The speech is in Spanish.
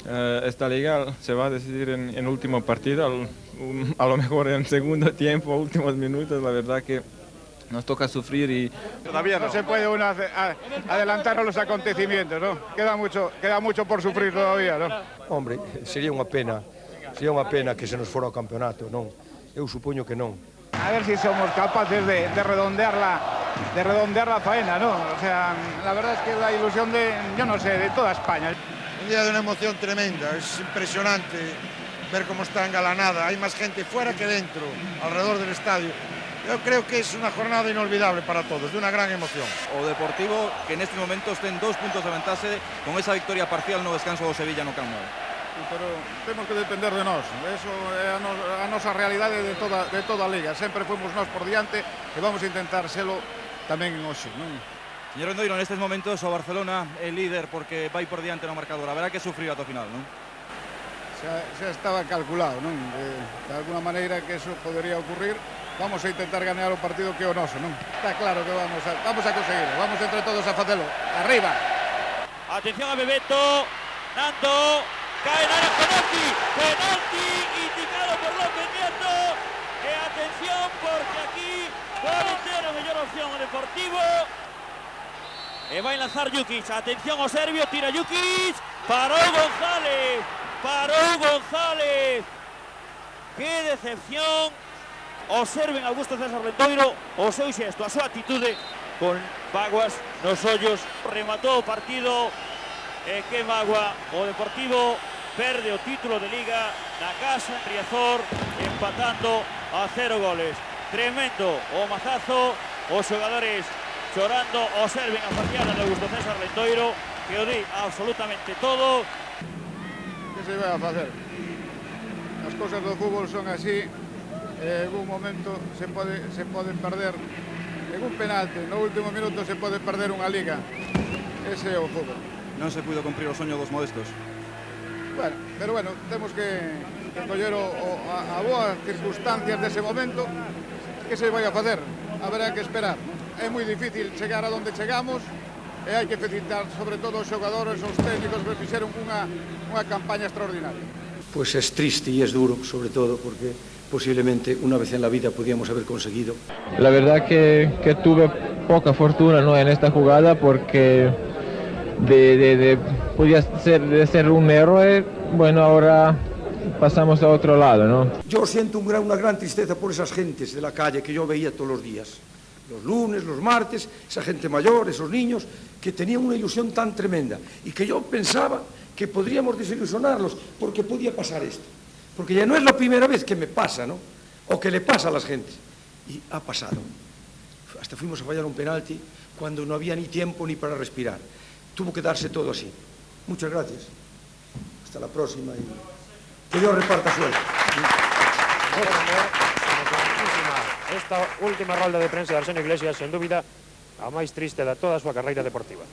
Esta liga se va a decidir en último partido, a lo mejor en segundo tiempo, últimos minutos. La verdad que nos toca sufrir y todavía no se puede uno adelantar a los acontecimientos, ¿no? Queda mucho por sufrir todavía, ¿no? Hombre, sería unha pena que se nos fora o campeonato, non? Eu supoño que non. A ver si somos capaces de redondear la faena, ¿no? O sea, la verdad es que la ilusión yo no sé, de toda España. Un día de una emoción tremenda, es impresionante ver cómo está engalanada, hay más gente fuera que dentro, alrededor del estadio. Yo creo que es una jornada inolvidable para todos, de una gran emoción. O Deportivo, que en estes momentos ten 2 puntos de ventaxe con esa victoria parcial no descanso do Sevilla no Camp Nou. Pero temos que depender de nós, eso é a nosa realidade de toda a liga, sempre fomos nós por diante e vamos a intentar selo tamén en hoxe, non? Señor Endoiro, nestes momentos o Barcelona é líder porque vai por diante no marcador, haberá que sufrir ata o final, non? Xa estaba calculado, non? De alguna maneira que eso podería ocurrir. Vamos a intentar ganar o partido que é o noso, non? Está claro que vamos a conseguirlo, vamos entre todos a facelo. Arriba. Atención a Bebeto, Nando, cae en área, penalti indicado por López Nieto. E atención porque aquí pode ter a mellor opción o Deportivo. E vai lanzar Jukic, atención ao serbio, tira Jukic, parou González. Que decepción. Observen Augusto César Lendoiro o seu xesto, a súa atitude con vaguas nos ollos, rematou o partido e que magua, o Deportivo perde o título de Liga na casa en Riazor, empatando a 0 goles. Tremendo o mazazo, os xogadores chorando, observen a faciana de Augusto César Lendoiro, que o di absolutamente todo. Que se vai a facer? As cousas do fútbol son así. En algún momento se pode perder en un penalti, no último minuto se pode perder unha liga. Ese é o fútbol. Non se puido cumprir o soño dos modestos. Pero temos que coller a boas circunstancias dese momento. Que se vai a facer? Haberá que esperar. É moi difícil chegar a donde chegamos e hai que felicitar sobre todo os xogadores, os técnicos que fixeron unha campaña extraordinaria. Pues es triste y es duro, sobre todo porque posiblemente una vez en la vida podíamos haber conseguido. la verdad que tuve poca fortuna, ¿no?, en esta jugada porque podía ser un error. Bueno, ahora pasamos a otro lado, ¿no? Yo siento una gran tristeza por esas gentes de la calle que yo veía todos los días. Los lunes, los martes, esa gente mayor, esos niños, que tenían una ilusión tan tremenda y que yo pensaba que podríamos desilusionarlos porque podía pasar esto. Porque ya no es la primera vez que me pasa, ¿no? O que le pasa a las gentes. Y ha pasado. Hasta fuimos a fallar un penalti cuando no había ni tiempo ni para respirar. Tuvo que darse todo así. Muchas gracias. Hasta la próxima y que Dios reparta suerte. Esta última rolda de prensa de Arsenio Iglesias, sen dúbida, a máis triste de toda a súa carreira deportiva.